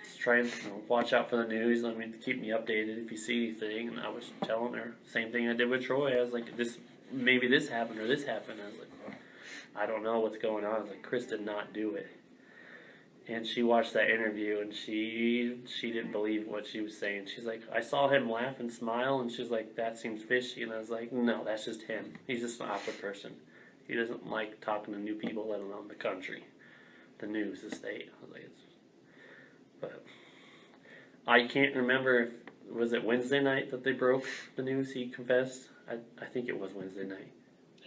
just try and watch out for the news. Keep me updated if you see anything." And I was telling her same thing I did with Troy. I was like, maybe this happened or this happened." I was like, "I don't know what's going on." I was like, "Chris did not do it." And she watched that interview, and she didn't believe what she was saying. She's like, "I saw him laugh and smile," and she's like, "That seems fishy." And I was like, "No, that's just him. He's just an awkward person. He doesn't like talking to new people, let alone the country, the news, the state." I was like, but I can't remember was it Wednesday night that they broke the news he confessed? I think it was Wednesday night.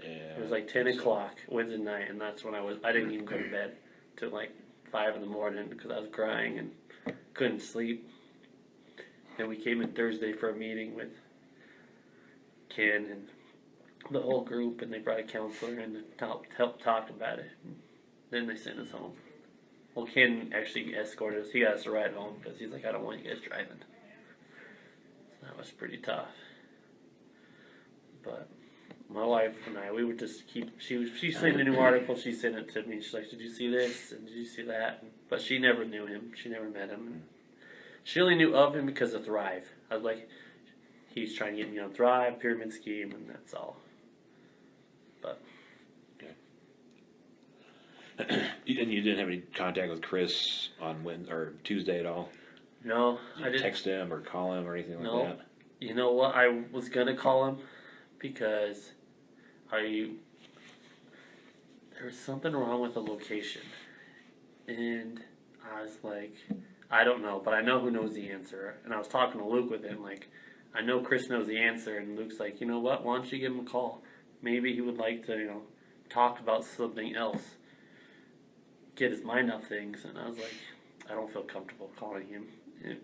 Yeah. It was like 10 o'clock Wednesday night, and that's when I didn't even go to bed till like 5 in the morning because I was crying and couldn't sleep. And we came in Thursday for a meeting with Ken and the whole group, and they brought a counselor in to help talk about it. Then they sent us home. Well, Ken actually escorted us. He got us a ride home because he's like, "I don't want you guys driving." So that was pretty tough. But my wife and I, we would just keep. She sent a new article. She sent it to me. She's like, "Did you see this? And did you see that?" But she never knew him. She never met him. And she only knew of him because of Thrive. I was like, he's trying to get me on Thrive, pyramid scheme, and that's all. But And you didn't have any contact with Chris on Wednesday or Tuesday at all? no, Did I you didn't. text him or call him or anything No. like that? You know what? I was gonna call him because there was something wrong with the location. And I was like, I don't know, but I know who knows the answer. And I was talking to Luke with him, like, I know Chris knows the answer. And Luke's like, you know what? Why don't you give him a call? Maybe he would like to, talk about something else, get his mind off things. And I was like, I don't feel comfortable calling him. And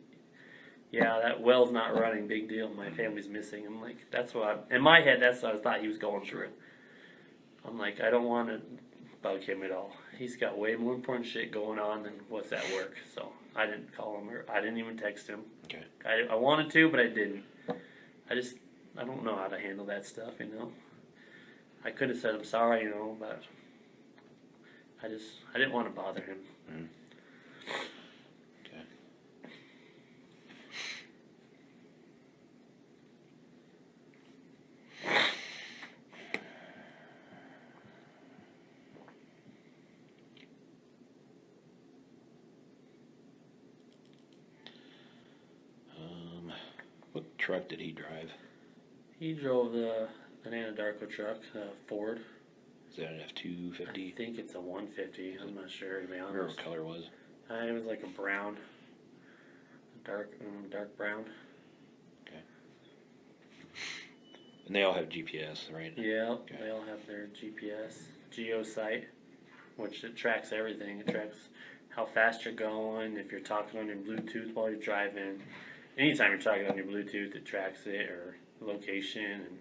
yeah, that well's not running, big deal. My family's missing. I'm like, in my head, that's what I thought he was going through. I'm like, I don't want to bug him at all. He's got way more important shit going on than what's at work. So I didn't call him, or I didn't even text him. Okay. I wanted to, but I didn't. I don't know how to handle that stuff, I could have said I'm sorry, but I didn't want to bother him. Mm. Okay. What truck did he drive? He drove an Anadarko truck, Ford. Is that an F-250? I think it's a 150. I'm not sure, to be I remember honest. what color it was. It was like a brown, dark brown. Okay. And they all have GPS, right? Yeah, Okay. They all have their GPS, GeoSite, which it tracks everything. It tracks how fast you're going, if you're talking on your Bluetooth while you're driving. Anytime you're talking on your Bluetooth, it tracks it, or location, and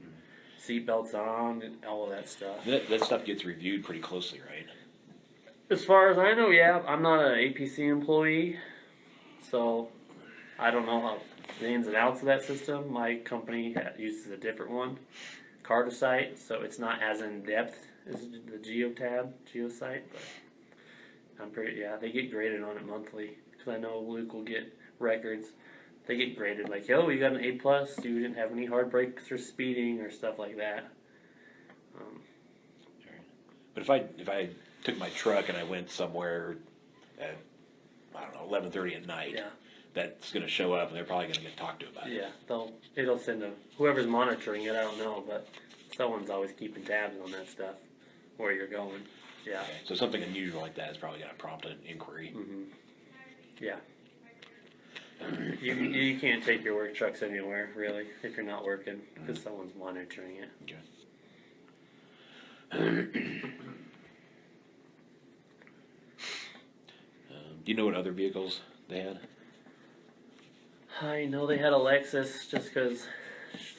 seatbelts on, and all of that stuff. That stuff gets reviewed pretty closely, right? As far as I know, yeah. I'm not an APC employee, so I don't know how the ins and outs of that system. My company uses a different one, Cartosite, so it's not as in depth as the GeoSite, but I'm they get graded on it monthly, because I know Luke will get records. They get graded like, oh, you got an A+, you didn't have any hard breaks or speeding or stuff like that. But if I took my truck and I went somewhere at, I don't know, 11:30 at night, Yeah. that's going to show up and they're probably going to get talked to about it. Yeah, it'll send whoever's monitoring it, I don't know, but someone's always keeping tabs on that stuff, where you're going. Yeah. Okay. So something unusual like that is probably going to prompt an inquiry. Mm-hmm. Yeah. You can't take your work trucks anywhere, really, if you're not working, because someone's monitoring it. Okay. Do you know what other vehicles they had? I know they had a Lexus just because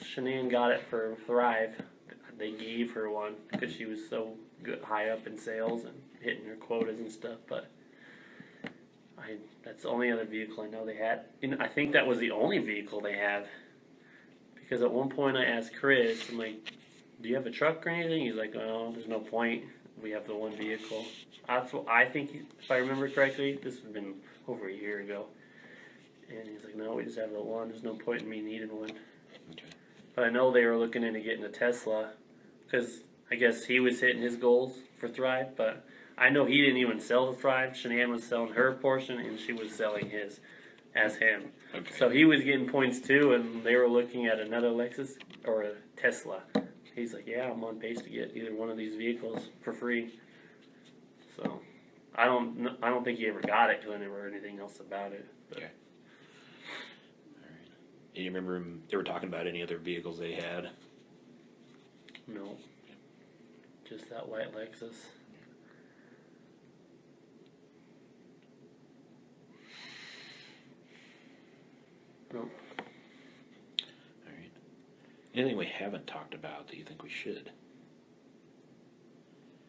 Shanann got it for Thrive. They gave her one because she was so good, high up in sales and hitting her quotas and stuff, but that's the only other vehicle I know they had. And I think that was the only vehicle they have, because at one point I asked Chris, I'm like, do you have a truck or anything? He's like, oh, there's no point. We have the one vehicle. That's what I think, if I remember correctly. This would have been over a year ago. And he's like, no, we just have the one. There's no point in me needing one. Okay. But I know they were looking into getting a Tesla, because I guess he was hitting his goals for Thrive, but I know he didn't even sell the Thrive. Shanann was selling her portion, and she was selling his as him. Okay. So he was getting points too, and they were looking at another Lexus or a Tesla. He's like, yeah, I'm on pace to get either one of these vehicles for free. So I don't think he ever got it, because I never heard anything else about it. But. Okay. All right. Do you remember they were talking about any other vehicles they had? No. Just that white Lexus. No. All right. Anything we haven't talked about that you think we should?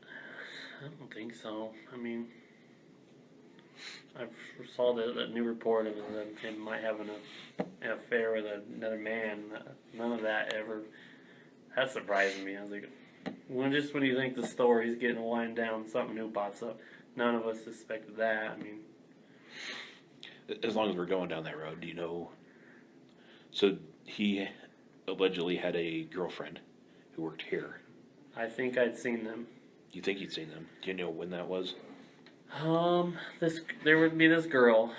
I don't think so. I mean, I saw that new report of him might have an affair with another man. None of that ever. That surprised me. I was like, when you think the story's getting wind down, something new pops up. None of us suspected that. I mean, As long as we're going down that road, do you know? So he allegedly had a girlfriend who worked here. I think I'd seen them. You think you'd seen them? Do you know when that was? There would be this girl.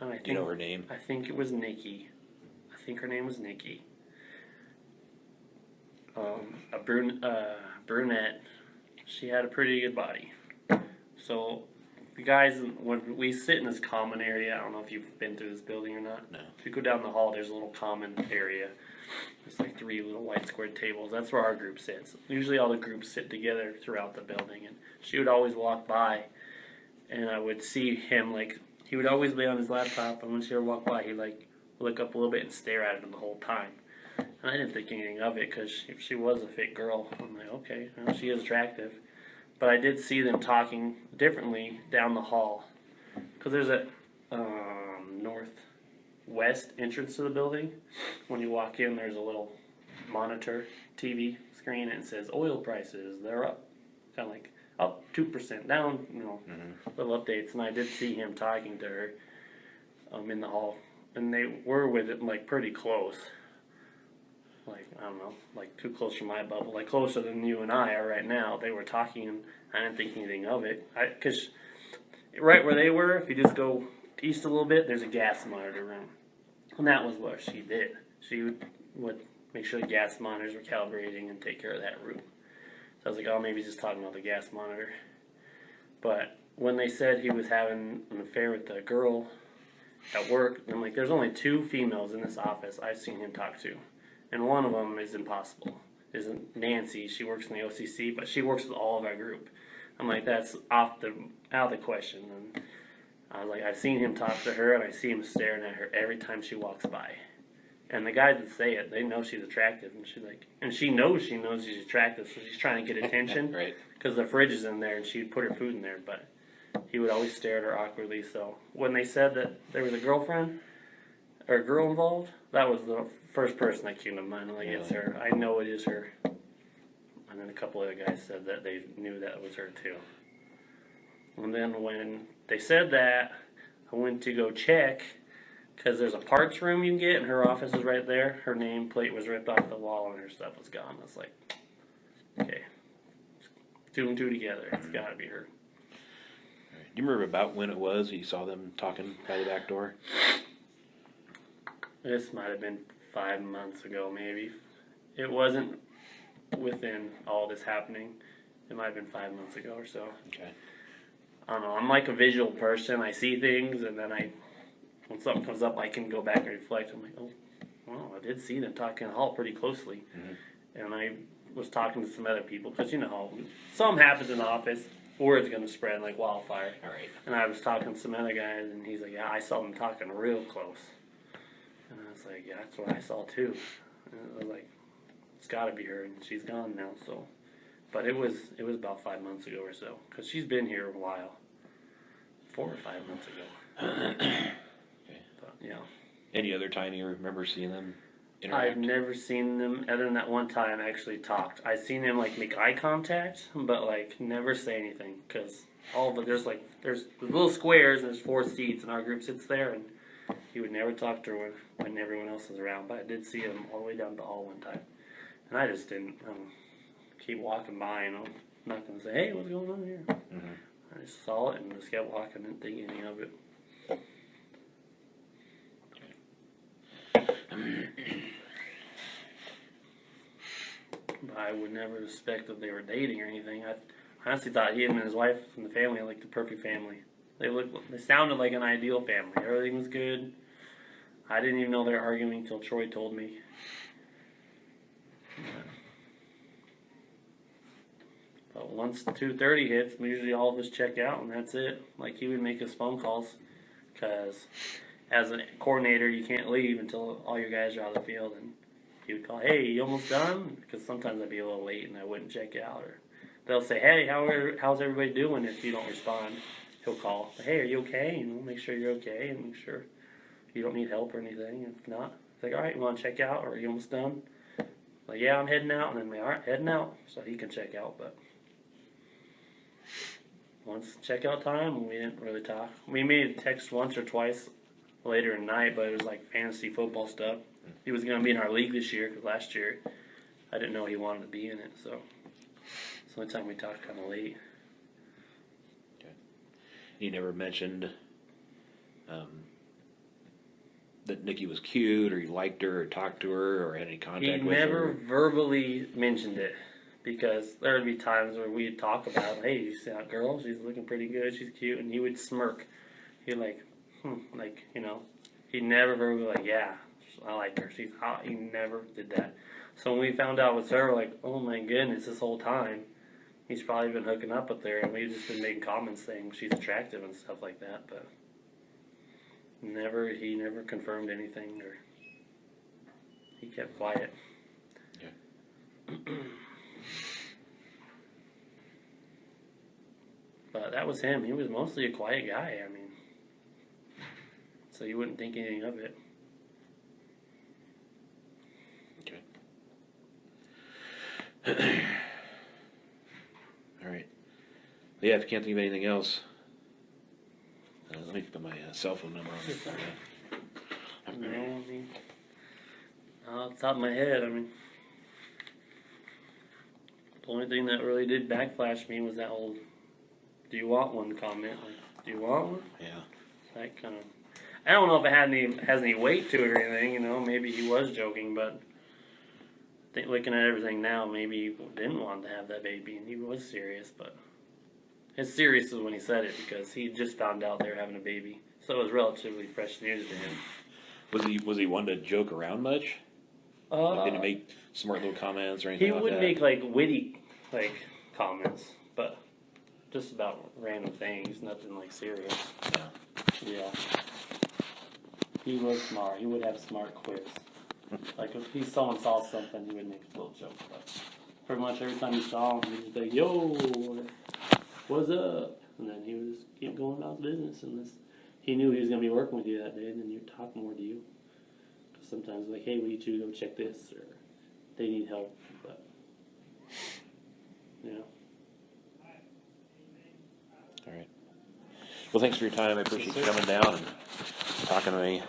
And Do you know her name? I think it was Nikki. I think her name was Nikki. A brunette. She had a pretty good body. So the guys, when we sit in this common area, I don't know if you've been through this building or not. No. If you go down the hall, there's a little common area. There's like 3 little white squared tables. That's where our group sits. Usually all the groups sit together throughout the building. And she would always walk by, and I would see him, like, he would always be on his laptop, and when she would walk by, he'd, like, look up a little bit and stare at him the whole time. And I didn't think anything of it, because if she was a fit girl, I'm like, okay, well, she is attractive. But I did see them talking differently down the hall. Because there's a northwest entrance to the building. When you walk in, there's a little monitor TV screen, and it says oil prices, they're up. Kind of like up 2%, down, little updates. And I did see him talking to her in the hall. And they were with it, like, pretty close. Like, I don't know, like, too close for my bubble. Like, closer than you and I are right now. They were talking, and I didn't think anything of it. Because right where they were, if you just go east a little bit, there's a gas monitor room. And that was what she did. She would make sure the gas monitors were calibrating and take care of that room. So I was like, oh, maybe he's just talking about the gas monitor. But when they said he was having an affair with the girl at work, I'm like, there's only 2 females in this office I've seen him talk to. And one of them is impossible. Isn't Nancy? She works in the OCC, but she works with all of our group. I'm like, that's out of the question. And I was like, I've seen him talk to her, and I see him staring at her every time she walks by. And the guys that say it, they know she's attractive, and she knows she's attractive, so she's trying to get attention. Right. Because the fridge is in there, and she'd put her food in there, but he would always stare at her awkwardly. So when they said that there was a girlfriend or a girl involved, that was the first person that came to mind. Like, it's her. I know it is her. And then a couple other guys said that they knew that it was her too. And then when they said that, I went to go check, because there's a parts room you can get, and her office is right there. Her nameplate was ripped off the wall, and her stuff was gone. I was like, okay, 2 and 2 together. It's got to be her. Do you remember about when it was you saw them talking by the back door? This might have been 5 months ago, maybe. It wasn't within all this happening. It might have been 5 months ago or so. Okay. I don't know. I'm like a visual person. I see things, and then when something comes up, I can go back and reflect. I'm like, oh, well, I did see them talking in the hall pretty closely. Mm-hmm. And I was talking to some other people, because you know how something happens in the office, word's going to spread like wildfire. All right. And I was talking to some other guys, and he's like, yeah, I saw them talking real close. And I was like, yeah, that's what I saw too. And I was like, it's got to be her, and she's gone now. So, but it was about 5 months ago or so, because she's been here a while, 4 or 5 months ago. Okay. But yeah. Any other time you remember seeing them interact? I've never seen them other than that one time I actually talked. I've seen him like make eye contact, but like never say anything, because there's little squares and there's 4 seats, and our group sits there, and he would never talk to her when everyone else was around. But I did see him all the way down the hall one time, and I just didn't keep walking by, and I'm not gonna say, hey, what's going on here? Mm-hmm. I just saw it and just kept walking and thinking anything of it. But I would never suspect that they were dating or anything. I honestly thought he and his wife and the family like the perfect family. They sounded like an ideal family. Everything was good. I didn't even know they were arguing until Troy told me. But once 2:30 hits, usually all of us check out, and that's it. Like, he would make us phone calls, because as a coordinator, you can't leave until all your guys are out of the field, and he would call, hey, you almost done? Because sometimes I'd be a little late and I wouldn't check out. Or they'll say, hey, how's everybody doing? If you don't respond, he'll call, hey, are you okay? And we'll make sure you're okay, and make sure you don't need help or anything. If not, it's like, all right, you want to check out? Or are you almost done? Like, yeah, I'm heading out. And then we are heading out, so he can check out. But once checkout time, we didn't really talk. We made a text once or twice later in the night, but it was like fantasy football stuff. He was going to be in our league this year, because last year I didn't know he wanted to be in it, so it's the only time we talked kind of late. Okay. He never mentioned that Nikki was cute, or he liked her, or talked to her, or had any contact with her? He never verbally mentioned it, because there would be times where we'd talk about, hey, you see that girl? She's looking pretty good. She's cute, and he would smirk. He'd like, like, you know, he never would be like, yeah, I like her. She's hot. He never did that. So when we found out with her, we're like, oh my goodness, this whole time he's probably been hooking up with her, and we've just been making comments saying she's attractive and stuff like that, but he never confirmed anything, or he kept quiet. Yeah. But that was him. He was mostly a quiet guy. I mean, so you wouldn't think anything of it. Okay. All right. Yeah, if you can't think of anything else, let me put my cell phone number on it. No, I mean, off the top of my head, I mean, the only thing that really did backflash me was that whole "Do you want one?" comment. Like, do you want one? Yeah. That kind of. I don't know if it has any weight to it or anything. You know, maybe he was joking, but I think looking at everything now, maybe he didn't want to have that baby, and he was serious. But his serious is when he said it, because he just found out they were having a baby, so it was relatively fresh news to him. Was he one to joke around much? Like, did he make smart little comments or anything He like would that? make like witty comments, but just about random things, nothing like serious. Yeah. He was smart. He would have smart quips. Like if someone saw something, he would make a little joke. But pretty much every time you saw him, he would be like, "Yo, what's up?" And then he would just keep going about his business. Unless he knew he was going to be working with you that day, and then he'd talk more to you. Sometimes like, "Hey, we need you to go check this," or they need help. But yeah. All right. Well, thanks for your time. I appreciate you coming down and talking to me.